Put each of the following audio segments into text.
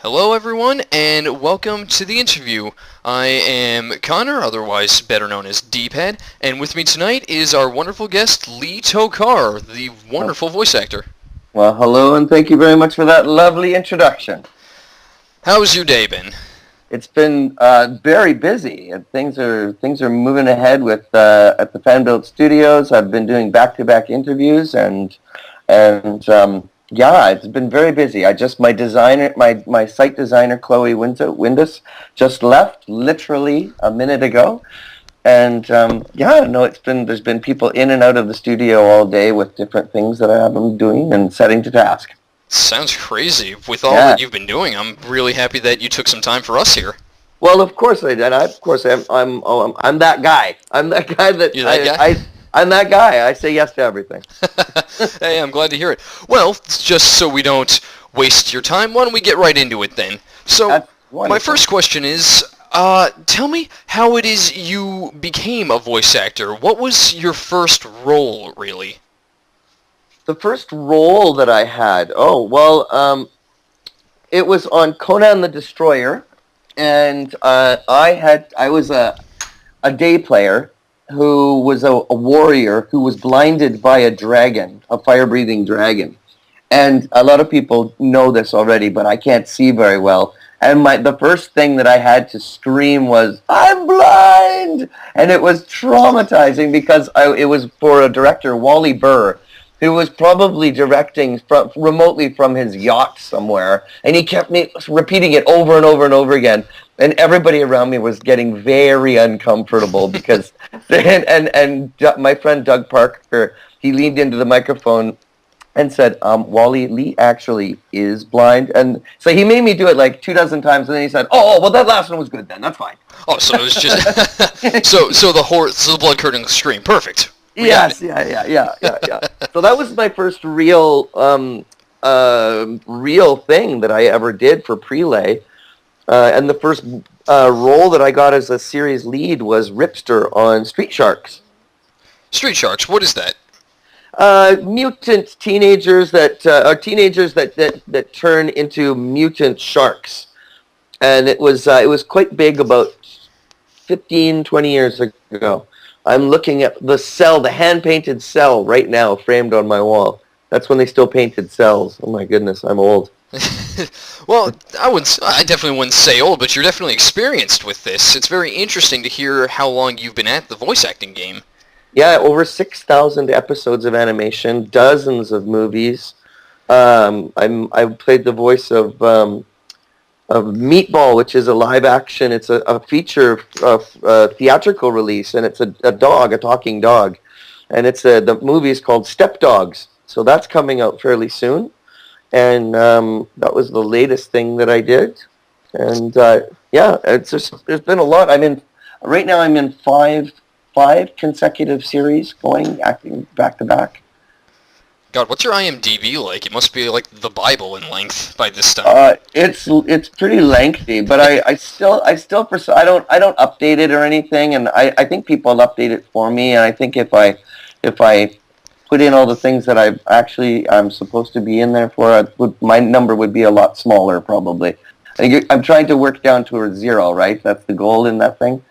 Hello everyone, and welcome to the interview. I am Connor, otherwise better known as D-Pad, and with me tonight is our wonderful guest, Lee Tockar, the wonderful voice actor. Well, hello, and thank you very much for that lovely introduction. How's your day been? It's been very busy. Things are moving ahead with at the Fanbuilt studios. I've been doing back-to-back interviews, and yeah, it's been very busy. My site designer Chloe Windus just left literally a minute ago, and there's been people in and out of the studio all day with different things that I have them doing and setting to task. Sounds crazy. With all that you've been doing, I'm really happy that you took some time for us here. Well, of course I did. I'm that guy. I'm that guy that You're that guy? I'm that guy. I say yes to everything. Hey, I'm glad to hear it. Well, just so we don't waste your time, why don't we get right into it then? So, my first question is, tell me how it is you became a voice actor. What was your first role, really? The first role that I had, it was on Conan the Destroyer, and I was a day player who was a warrior who was blinded by a dragon, a fire-breathing dragon. And a lot of people know this already, but I can't see very well. And the first thing that I had to scream was, "I'm blind!" And it was traumatizing because it was for a director, Wally Burr, who was probably directing remotely from his yacht somewhere, and he kept me repeating it over and over and over again, and everybody around me was getting very uncomfortable because, and my friend Doug Parker, he leaned into the microphone and said, "Wally, Lee actually is blind," and so he made me do it like 24 times, and then he said, "Oh, well, that last one was good then, that's fine." Oh, so it was just, so the blood curdling scream, perfect. Yes, yeah. So that was my first real thing that I ever did for Prelay. And the first role that I got as a series lead was Ripster on Street Sharks. Street Sharks, what is that? Mutant teenagers that turn into mutant sharks. And it was quite big about 15, 20 years ago. I'm looking at the hand-painted cell right now, framed on my wall. That's when they still painted cells. Oh my goodness, I'm old. Well, I definitely wouldn't say old, but you're definitely experienced with this. It's very interesting to hear how long you've been at the voice acting game. Yeah, over 6,000 episodes of animation, dozens of movies. I played the voice of Meatball, which is a live action. It's a feature theatrical release, and it's a talking dog, and the movie is called Step Dogs. So that's coming out fairly soon, and that was the latest thing that I did, and there's been a lot. Right now I'm in five consecutive series acting back to back. God, what's your IMDb like? It must be like the Bible in length by this time. It's pretty lengthy, but I still I don't update it or anything, and I think people update it for me, and I think if I put in all the things that I'm supposed to be in there for, my number would be a lot smaller probably. I'm trying to work down to a 0, right? That's the goal in that thing.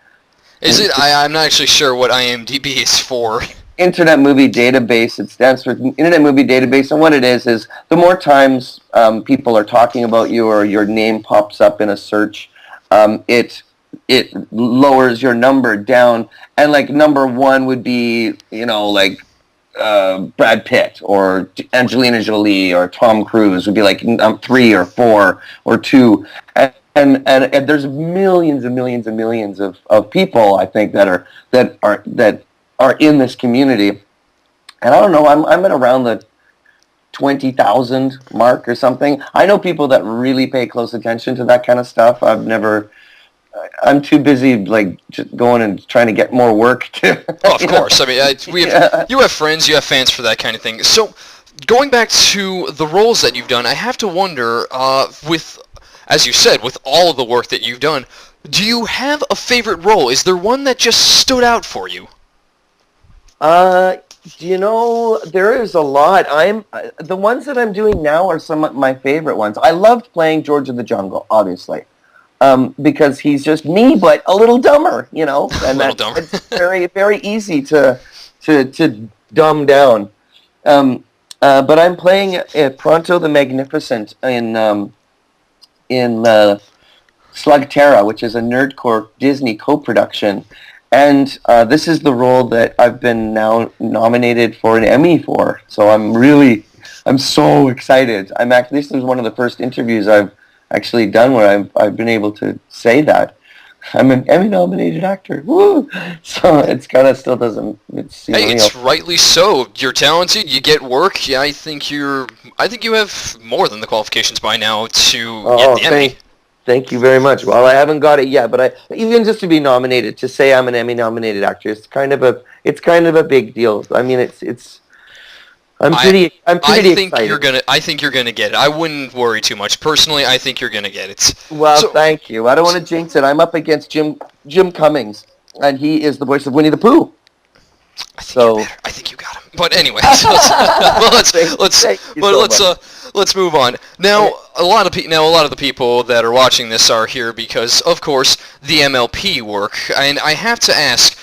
Is it? I'm not actually sure what IMDb is for. Internet Movie Database. It stands for Internet Movie Database, and what it is the more times people are talking about you or your name pops up in a search, it lowers your number down, and like number 1 would be Brad Pitt or Angelina Jolie or Tom Cruise would be like 3 or 4 or 2, and there's millions and millions and millions of people I think that are in this community, and I don't know, I'm at around the 20,000 mark or something. I know people that really pay close attention to that kind of stuff. I'm too busy just going and trying to get more work to. Oh, of course. I mean, you have friends, you have fans for that kind of thing. So, going back to the roles that you've done, I have to wonder, as you said, with all of the work that you've done, do you have a favorite role? Is there one that just stood out for you? There is a lot. The ones that I'm doing now are some of my favorite ones. I loved playing George of the Jungle, obviously, because he's just me, but a little dumber, A and little dumber. it's very, very easy to dumb down. But I'm playing Pronto the Magnificent in Slugterra, which is a Nerdcore Disney co-production. And this is the role that I've been now nominated for an Emmy for. So I'm so excited. This is one of the first interviews I've actually done where I've been able to say that I'm an Emmy-nominated actor. Woo! So it's kind of still doesn't. It's rightly so. You're talented. You get work. Yeah, I think you have more than the qualifications by now to get the Emmy. Thank you very much. Well, I haven't got it yet, but even just to be nominated, to say I'm an Emmy-nominated actor, it's kind of a big deal. I mean, I'm pretty excited. I think you're gonna get it. I wouldn't worry too much. Personally, I think you're gonna get it. Well, thank you. I don't want to jinx it. I'm up against Jim Cummings, and he is the voice of Winnie the Pooh. I think you got him. But anyway, let's move on. Now, a lot of the people that are watching this are here because, of course, the MLP work. And I have to ask,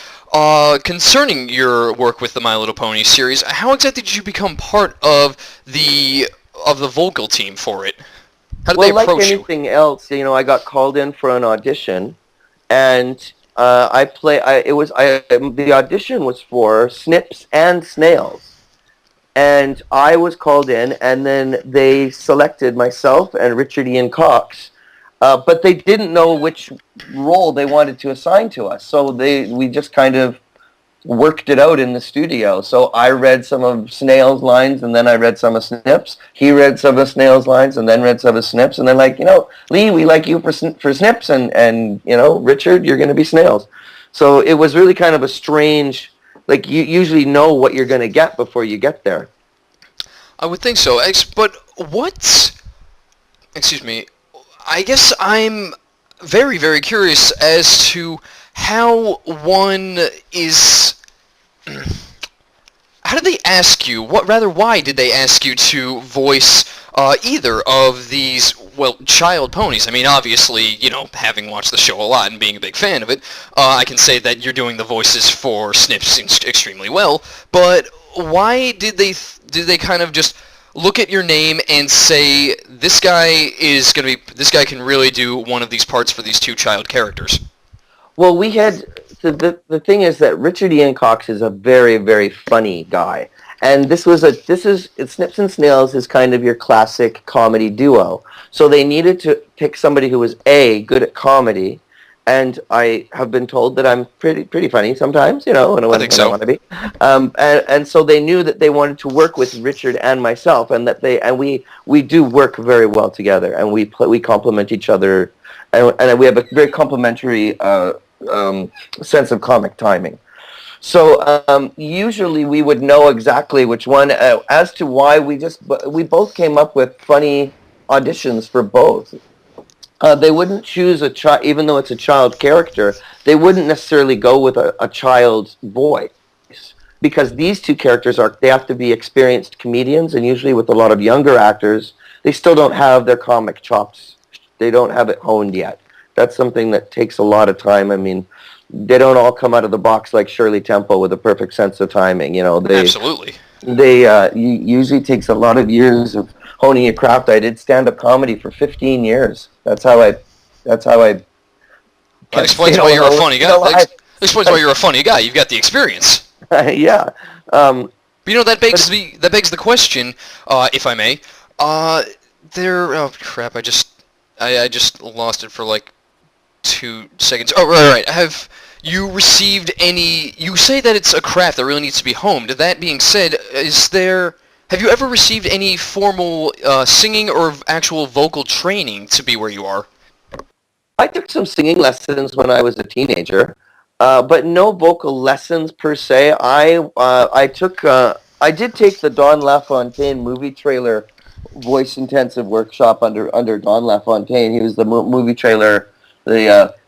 concerning your work with the My Little Pony series, how exactly did you become part of the vocal team for it? How did they approach you? Like anything else, I got called in for an audition, and the audition was for Snips and Snails, and I was called in, and then they selected myself and Richard Ian Cox, but they didn't know which role they wanted to assign to us, so we just kind of worked it out in the studio. So I read some of Snails' lines, and then I read some of Snips. He read some of Snails' lines, and then read some of Snips. And then Lee, we like you for Snips, and Richard, you're going to be Snails. So it was really kind of a strange, you usually know what you're going to get before you get there. I would think so. But excuse me, I guess I'm very, very curious as to how one is. How did they ask you? Why did they ask you to voice either of these, child ponies? I mean, obviously, having watched the show a lot and being a big fan of it, I can say that you're doing the voices for Snips extremely well. But why did they kind of just look at your name and say this guy can really do one of these parts for these two child characters? Well, we had the thing is that Richard Ian Cox is a very, very funny guy, and Snips and Snails is kind of your classic comedy duo. So they needed to pick somebody who was good at comedy, and I have been told that I'm pretty funny sometimes, when I want to be. And so they knew that they wanted to work with Richard and myself, and we do work very well together, and we complement each other, and we have a very complementary sense of comic timing. So usually we would know exactly which one. As to why, we both came up with funny auditions for both. They wouldn't choose a child, even though it's a child character. They wouldn't necessarily go with a child's voice, because these two characters they have to be experienced comedians, and usually with a lot of younger actors, they still don't have their comic chops. They don't have it honed yet. That's something that takes a lot of time. I mean, they don't all come out of the box like Shirley Temple with a perfect sense of timing. Absolutely. They usually takes a lot of years of honing your craft. I did stand-up comedy for 15 years. That's how I. That explains why you're a funny guy. That explains why you're a funny guy. You've got the experience. Yeah. But that begs the question, if I may. Oh crap! I just lost it for 2 seconds. Oh, right. Have you received any... You say that it's a craft that really needs to be honed. That being said, have you ever received any formal singing or actual vocal training to be where you are? I took some singing lessons when I was a teenager, but no vocal lessons per se. I did take the Don LaFontaine movie trailer voice intensive workshop under Don LaFontaine. He was the movie trailer...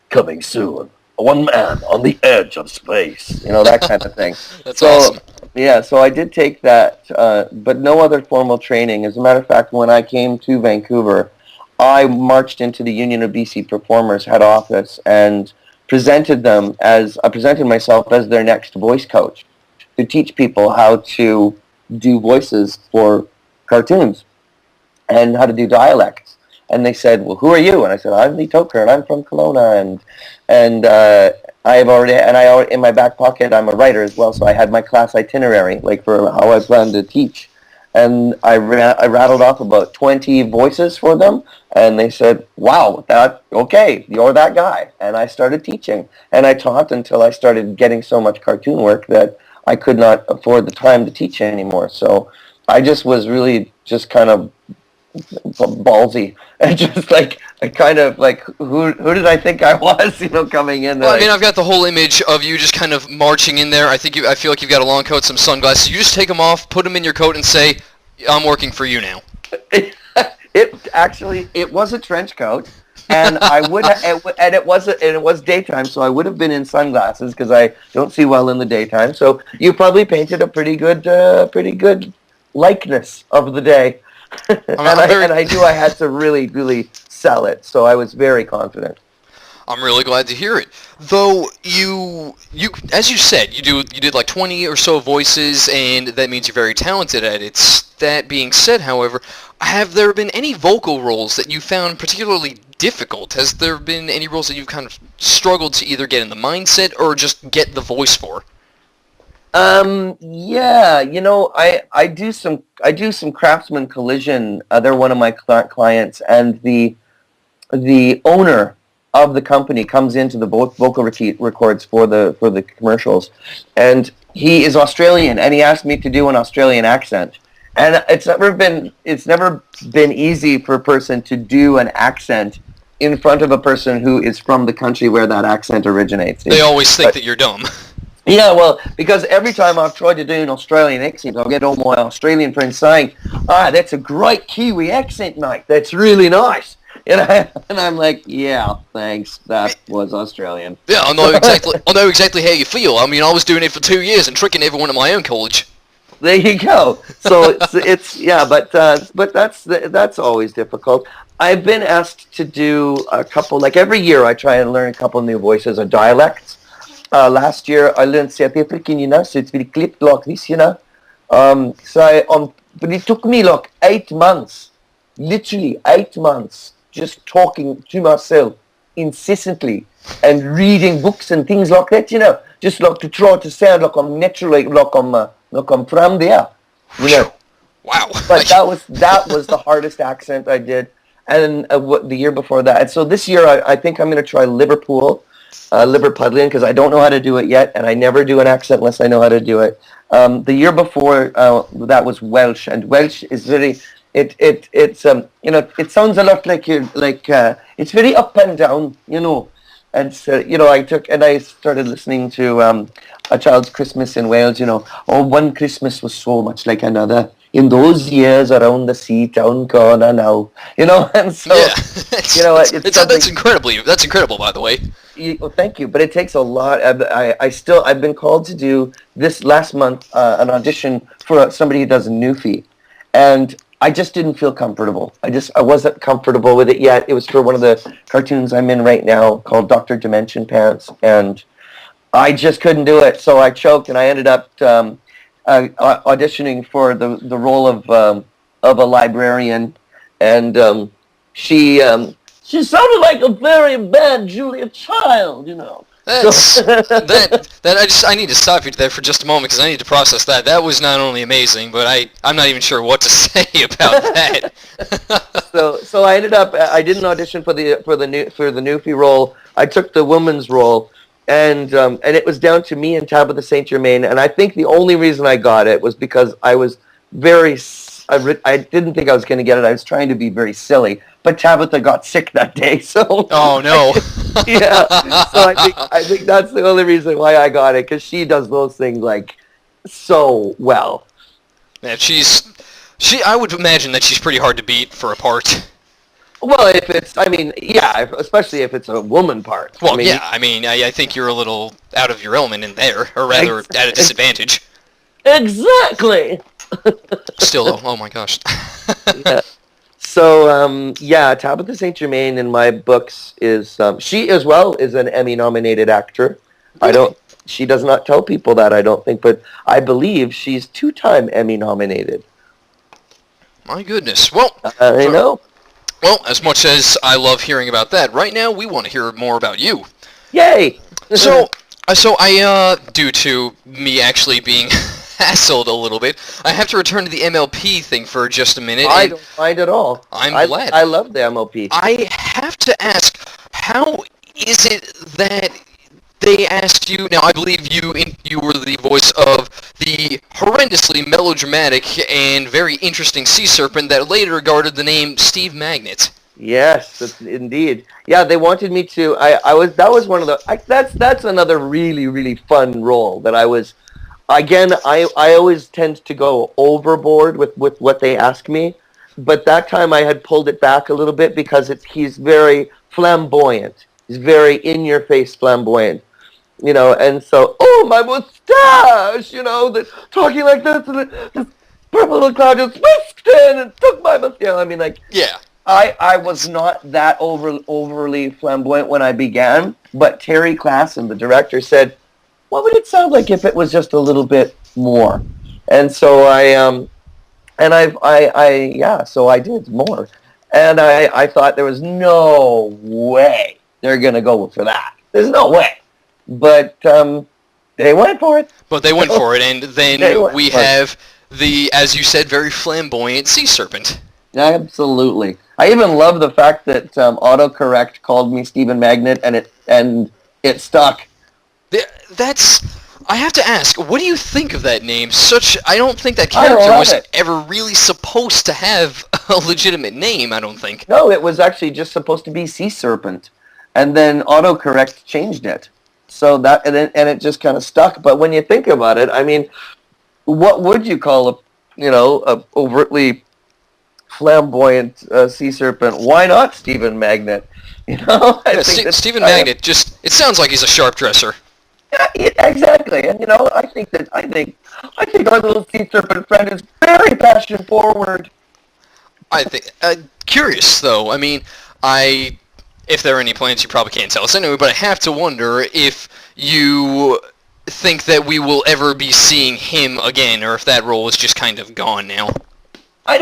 coming soon, one man on the edge of space, that kind of thing. That's awesome. Yeah, so I did take that, but no other formal training. As a matter of fact, when I came to Vancouver, I marched into the Union of BC Performers head office and I presented myself as their next voice coach to teach people how to do voices for cartoons and how to do dialects. And they said, "Well, who are you?" And I said, "I'm Lee Tocker, and I'm from Kelowna, and in my back pocket, I'm a writer as well, so I had my class itinerary, like for how I plan to teach." And I rattled off about 20 voices for them, and they said, "Wow, okay, you're that guy." And I started teaching, and I taught until I started getting so much cartoon work that I could not afford the time to teach anymore. So I just was really just kind of ballsy and just like I kind of like who did I think I was, coming in there. Well, I mean, I've got the whole image of you just kind of marching in there. I feel like you've got a long coat, some sunglasses. You just take them off, put them in your coat, and say, "I'm working for you now." It was a trench coat, and it was daytime, so I would have been in sunglasses because I don't see well in the daytime. So you probably painted a pretty good likeness of the day. I knew I had to really, really sell it, so I was very confident. I'm really glad to hear it. Though you as you said, you did like 20 or so voices, and that means you're very talented at it. That being said, however, have there been any vocal roles that you found particularly difficult? Has there been any roles that you've kind of struggled to either get in the mindset or just get the voice for? Yeah, I do some Craftsman Collision. They're one of my clients, and the owner of the company comes into the vocal records for the commercials, and he is Australian, and he asked me to do an Australian accent, and it's never been easy for a person to do an accent in front of a person who is from the country where that accent originates. They always think that you're dumb. Yeah, well, because every time I've tried to do an Australian accent, I'll get all my Australian friends saying, "That's a great Kiwi accent, mate. That's really nice." And I'm like, "Yeah, thanks. That was Australian." Yeah, I know exactly how you feel. I mean, I was doing it for 2 years and tricking everyone at my own college. There you go. So but that's always difficult. I've been asked to do a couple, like every year I try and learn a couple new voices or dialects. Last year I learned South African, so it's very clipped like this, but it took me like 8 months, literally 8 months, just talking to myself incessantly and reading books and things like that, just like to try to sound like I'm naturally, like I'm from there, Wow. But that was the hardest accent I did, and the year before that. And so this year I think I'm going to try Liverpudlian, because I don't know how to do it yet, and I never do an accent unless I know how to do it. The year before that was Welsh, and Welsh is very it sounds a lot like it's very up and down, and so I started listening to A Child's Christmas in Wales. One Christmas was so much like another. In those years around the sea town corner now, and so that's incredible, by the way. Well, thank you, but it takes a lot. I've been called to do this last month an audition for somebody who does a Newfie, and I just didn't feel comfortable. I wasn't comfortable with it yet. It was for one of the cartoons I'm in right now called Dr. Dimension Pants, and I just couldn't do it. So I choked, and I ended up auditioning for the role of a librarian, and she sounded like a very bad Julia Child, I need to stop you there for just a moment because I need to process that. That was not only amazing, but I'm not even sure what to say about that. So I ended up I didn't audition for the Newfie role. I took the woman's role, and it was down to me and Tabitha St. Germain, and I think the only reason I got it was because I was I didn't think I was going to get it. I was trying to be very silly, but Tabitha got sick that day, so... Oh, no. Yeah, so I think that's the only reason why I got it, because she does those things, like, so well. Yeah, I would imagine that she's pretty hard to beat for a part. Well, especially if it's a woman part. Well, I think you're a little out of your element in there, or rather at a disadvantage. Exactly. Still, though, oh my gosh. Yeah. So, Tabitha St. Germain in my books is, she as well is an Emmy-nominated actor. Really? She does not tell people that, I don't think, but I believe she's 2-time Emmy-nominated. My goodness. Well, I know. Well, as much as I love hearing about that, right now we want to hear more about you. Yay! So I, due to me actually being hassled a little bit, I have to return to the MLP thing for just a minute. I don't mind at all. I'm glad. I love the MLP. I have to ask, how is it that they asked you? Now, I believe you were the voice of the horrendously melodramatic and very interesting sea serpent that later guarded the name Steve Magnet. Yes, indeed. Yeah, they wanted me to. That was one of the. That's another really really fun role that I was. Again, I always tend to go overboard with what they ask me, but that time I had pulled it back a little bit because he's very flamboyant. He's very in your face flamboyant. And so, oh, my mustache, talking like this, and this purple little cloud just whisked in and took my mustache. I mean, like, yeah. I was not that overly flamboyant when I began, but Terry Klassen, the director, said, what would it sound like if it was just a little bit more? And so so I did more. And I thought there was no way they're going to go for that. There's no way. But they went for it. But they went for it, and then we have the, as you said, very flamboyant sea serpent. Absolutely. I even love the fact that autocorrect called me Stephen Magnet, and it stuck. I have to ask, what do you think of that name? I don't think that character was ever really supposed to have a legitimate name, I don't think. No, it was actually just supposed to be Sea Serpent, and then autocorrect changed it. So that, and it just kind of stuck. But when you think about it, I mean, what would you call a overtly flamboyant sea serpent? Why not Stephen Magnet? Stephen Magnet it sounds like he's a sharp dresser. Yeah, exactly. And I think our little sea serpent friend is very passion forward. I think curious though. I mean, if there are any plans, you probably can't tell us anyway, but I have to wonder if you think that we will ever be seeing him again, or if that role is just kind of gone now. I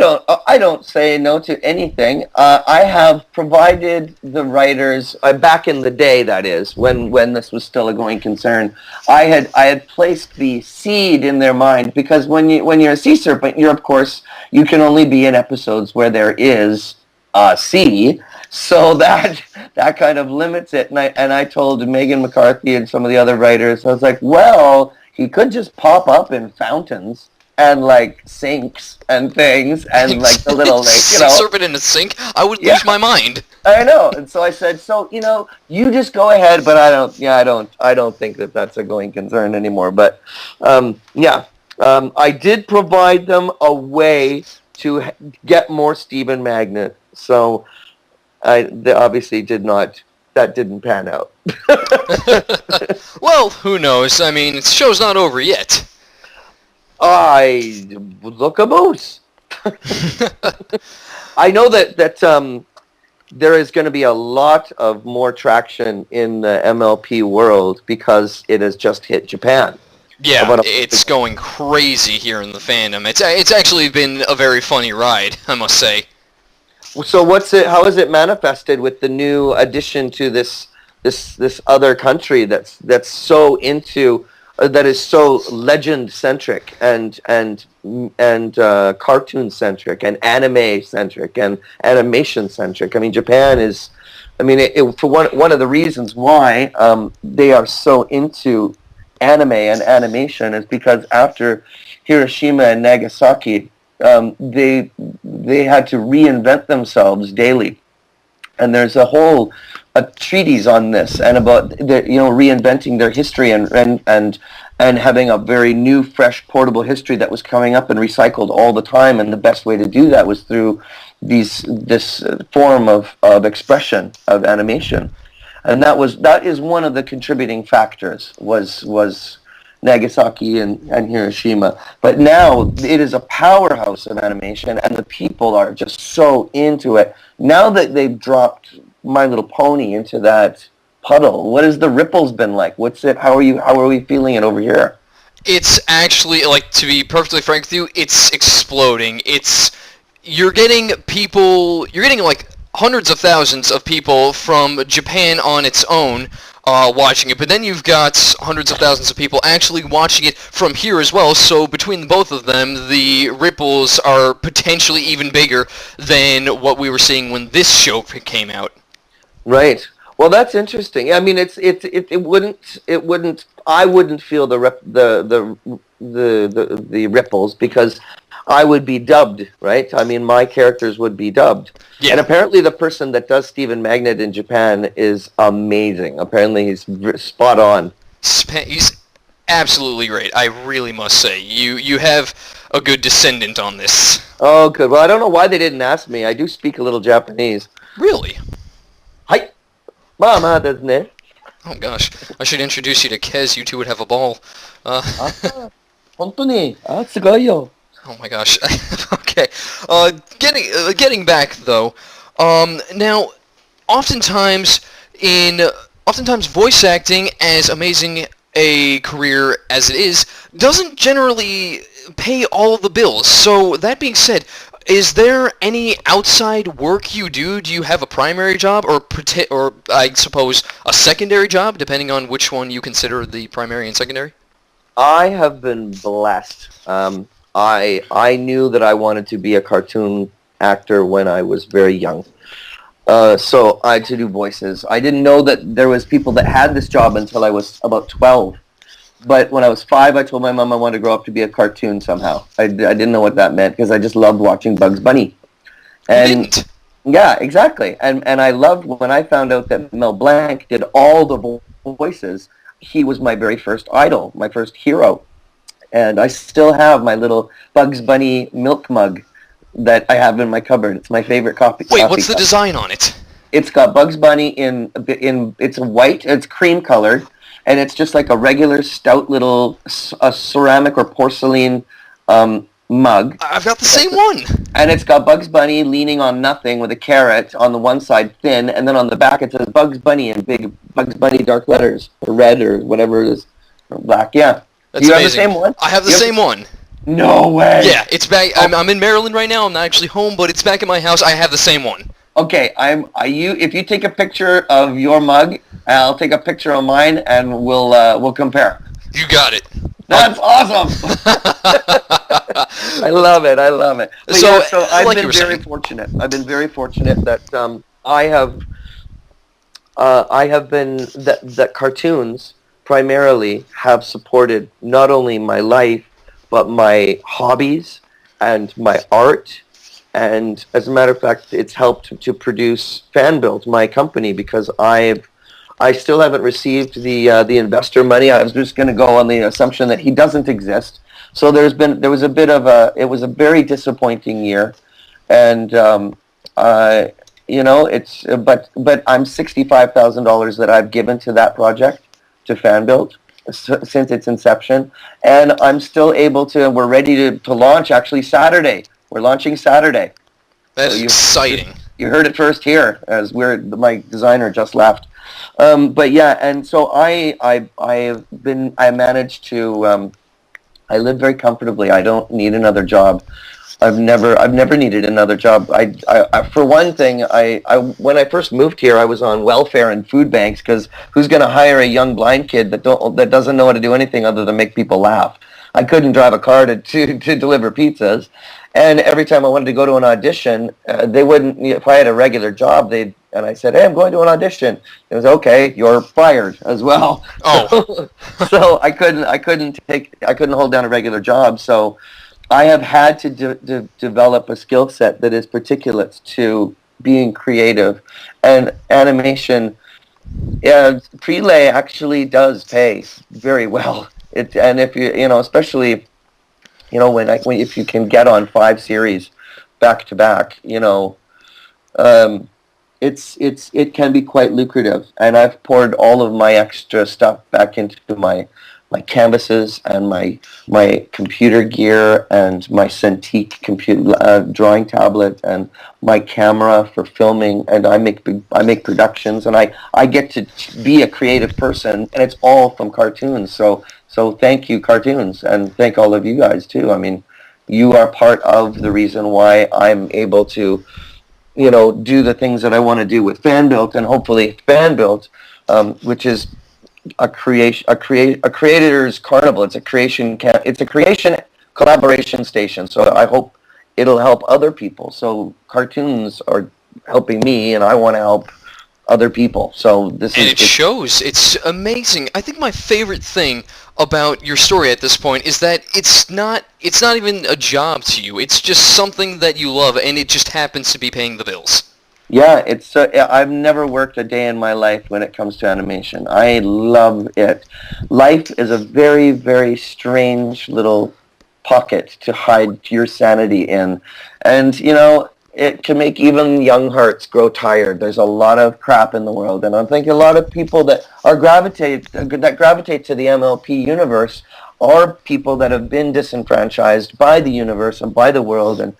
don't say no to anything. I have provided the writers back in the day, that is, when this was still a going concern. I had placed the seed in their mind, because when you're a sea serpent, you can only be in episodes where there is a sea. So that kind of limits it. And I told Megan McCarthy and some of the other writers, I was like, well, he could just pop up in fountains and like sinks and things, and like the little serpent in a sink. I would lose my mind. I know. And so I said, so you just go ahead, but I don't think that that's a going concern anymore. But I did provide them a way to get more Stephen Magnet. So they obviously that didn't pan out. Well, who knows? I mean, the show's not over yet. Look a moose. I know that there is going to be a lot of more traction in the MLP world because it has just hit Japan. Yeah, it's going crazy here in the fandom. It's actually been a very funny ride, I must say. So how is it manifested with the new addition to this other country that's so into that is so legend centric and cartoon centric and anime centric and animation centric? I mean, Japan is, for one of the reasons why they are so into anime and animation is because after Hiroshima and Nagasaki, they had to reinvent themselves daily, and there's a whole treatise on this and about reinventing their history and having a very new, fresh, portable history that was coming up and recycled all the time. And the best way to do that was through this form of expression of animation, and that is one of the contributing factors was Nagasaki and Hiroshima. But now it is a powerhouse of animation, and the people are just so into it. Now that they've dropped My Little Pony into that puddle, what has the ripples been like? What's it? How are we feeling it over here? It's actually, like, to be perfectly frank with you, it's exploding. You're getting like hundreds of thousands of people from Japan on its own watching it, but then you've got hundreds of thousands of people actually watching it from here as well, so between both of them, the ripples are potentially even bigger than what we were seeing when this show came out. Right. Well, that's interesting. I mean, it wouldn't. I wouldn't feel the ripples because I would be dubbed, right? I mean, my characters would be dubbed. Yeah. And apparently, the person that does Stephen Magnet in Japan is amazing. Apparently, he's spot on. He's absolutely great. I really must say, you have a good descendant on this. Oh, good. Well, I don't know why they didn't ask me. I do speak a little Japanese. Really? Hi. Mama, doesn't it? Oh gosh, I should introduce you to Kez. You two would have a ball. Hontou tsugoyo. Oh my gosh. Okay. Getting back though. Now, oftentimes voice acting, as amazing a career as it is, doesn't generally pay all of the bills. So that being said, is there any outside work you do? Do you have a primary job, or I suppose a secondary job, depending on which one you consider the primary and secondary? I have been blessed. I knew that I wanted to be a cartoon actor when I was very young. So I had to do voices. I didn't know that there was people that had this job until I was about 12. But when I was 5, I told my mom I wanted to grow up to be a cartoon somehow. I didn't know what that meant because I just loved watching Bugs Bunny. And yeah, exactly. And I loved when I found out that Mel Blanc did all the voices. He was my very first idol, my first hero. And I still have my little Bugs Bunny milk mug that I have in my cupboard. It's my favorite coffee. Wait, what's the design on it? It's got Bugs Bunny in it's white, it's cream colored, and it's just like a regular stout little ceramic or porcelain mug. I've got the same one. And it's got Bugs Bunny leaning on nothing with a carrot on the one side thin, and then on the back it says Bugs Bunny in big Bugs Bunny dark letters, or red or whatever it is, or black. Yeah. That's you amazing. Have the same one? I have the same one. No way. Yeah, it's back. I'm in Maryland right now. I'm not actually home, but it's back at my house. I have the same one. Okay, if you take a picture of your mug, I'll take a picture of mine, and we'll compare. You got it. That's awesome. I love it. But so I've been very fortunate. I've been very fortunate that I have been that cartoons primarily have supported not only my life, but my hobbies and my art. And as a matter of fact, it's helped to produce Fanbuilt, my company, because I still haven't received the investor money. I was just going to go on the assumption that he doesn't exist. So it was a very disappointing year, and but I'm $65,000 that I've given to that project, to Fanbuilt, since its inception, and I'm still able to. We're ready to launch actually Saturday. We're launching Saturday. That's exciting. You heard it first here, as my designer just left. But yeah, and so I managed to. I live very comfortably. I don't need another job. I've never needed another job. I for one thing, when I first moved here, I was on welfare and food banks, because who's going to hire a young blind kid that doesn't know how to do anything other than make people laugh? I couldn't drive a car to deliver pizzas, and every time I wanted to go to an audition, they wouldn't. If I had a regular job, and I said, "Hey, I'm going to an audition." It was okay. You're fired as well. Oh, so I couldn't hold down a regular job. So I have had to develop a skill set that is particulate to being creative, and animation. Prelay actually does pay very well. And if especially, if you can get on 5 series back to back, it can be quite lucrative. And I've poured all of my extra stuff back into my my canvases and my computer gear and my Cintiq computer drawing tablet and my camera for filming, and I make productions, and I get to be a creative person, and it's all from cartoons. So thank you, cartoons, and thank all of you guys too. I mean, you are part of the reason why I'm able to, do the things that I want to do with Fanbuilt, and hopefully Fanbuilt, which is a creator's carnival. It's a creation collaboration station. So I hope it'll help other people. So cartoons are helping me, and I want to help other people. So it shows. It's amazing. I think my favorite thing about your story at this point is that it's not even a job to you. It's just something that you love, and it just happens to be paying the bills. Yeah, I've never worked a day in my life when it comes to animation. I love it. Life is a very, very strange little pocket to hide your sanity in. And, it can make even young hearts grow tired. There's a lot of crap in the world, and I think a lot of people that gravitate to the MLP universe are people that have been disenfranchised by the universe and by the world, and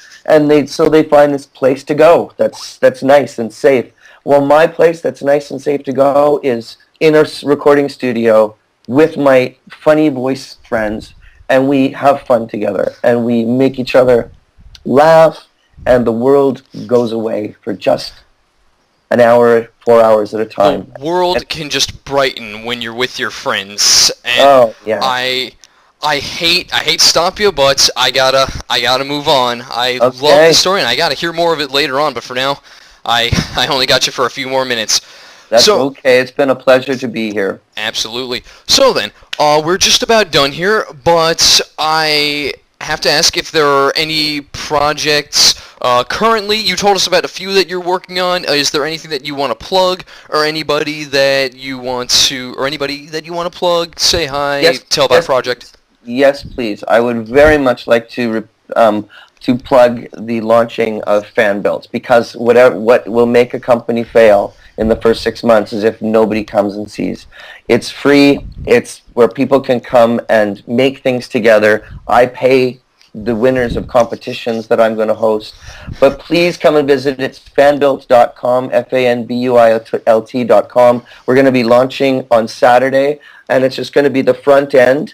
they find this place to go that's nice and safe. Well, my place that's nice and safe to go is in a recording studio with my funny voice friends, and we have fun together, and we make each other laugh, and the world goes away for just an hour, 4 hours at a time. The world can just brighten when you're with your friends. And I hate to stop you, but I gotta move on. I love the story, and I gotta hear more of it later on. But for now, I only got you for a few more minutes. That's okay. It's been a pleasure to be here. Absolutely. So then, we're just about done here, but I have to ask if there are any projects currently. You told us about a few that you're working on. Is there anything that you want to plug, or anybody that you want to plug? Say hi. Yes, tell about a project. Yes, please. I would very much like to plug the launching of Fanbuilt, because what will make a company fail in the first 6 months is if nobody comes and sees. It's free. It's where people can come and make things together. I pay the winners of competitions that I'm going to host. But please come and visit. It's fanbuilt.com, fanbuilt.com. We're going to be launching on Saturday, and it's just going to be the front end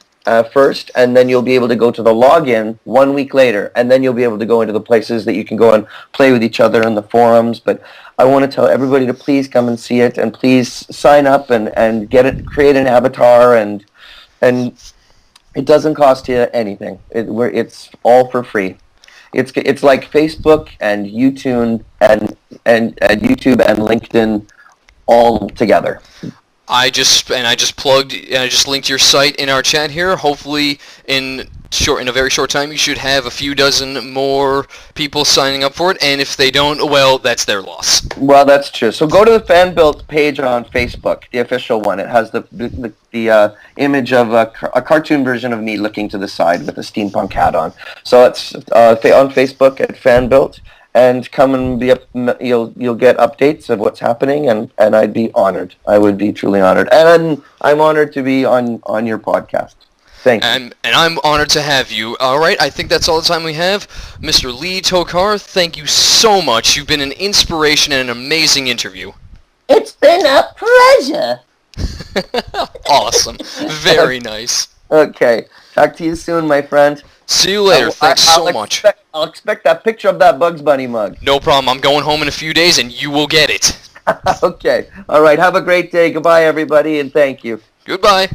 first, and then you'll be able to go to the login 1 week later, and then you'll be able to go into the places that you can go and play with each other in the forums. But I want to tell everybody to please come and see it, and please sign up and get it, create an avatar, and it doesn't cost you anything. It's all for free. It's like Facebook and YouTube and YouTube and LinkedIn all together. I just linked your site in our chat here. Hopefully in a very short time you should have a few dozen more people signing up for it, and if they don't, well, that's their loss. Well, that's true. So go to the Fanbuilt page on Facebook, the official one. It has the image of a cartoon version of me looking to the side with a steampunk hat on. So it's on Facebook at Fanbuilt. And come and you'll get updates of what's happening, and I'd be honored. I would be truly honored, and I'm honored to be on your podcast. Thank you. And I'm honored to have you. All right, I think that's all the time we have. Mr. Lee Tockar, thank you so much. You've been an inspiration and an amazing interview. It's been a pleasure. Awesome. Very nice. Okay. Talk to you soon, my friend. See you later. Thanks so much. I'll expect that picture of that Bugs Bunny mug. No problem. I'm going home in a few days, and you will get it. Okay. All right. Have a great day. Goodbye, everybody, and thank you. Goodbye.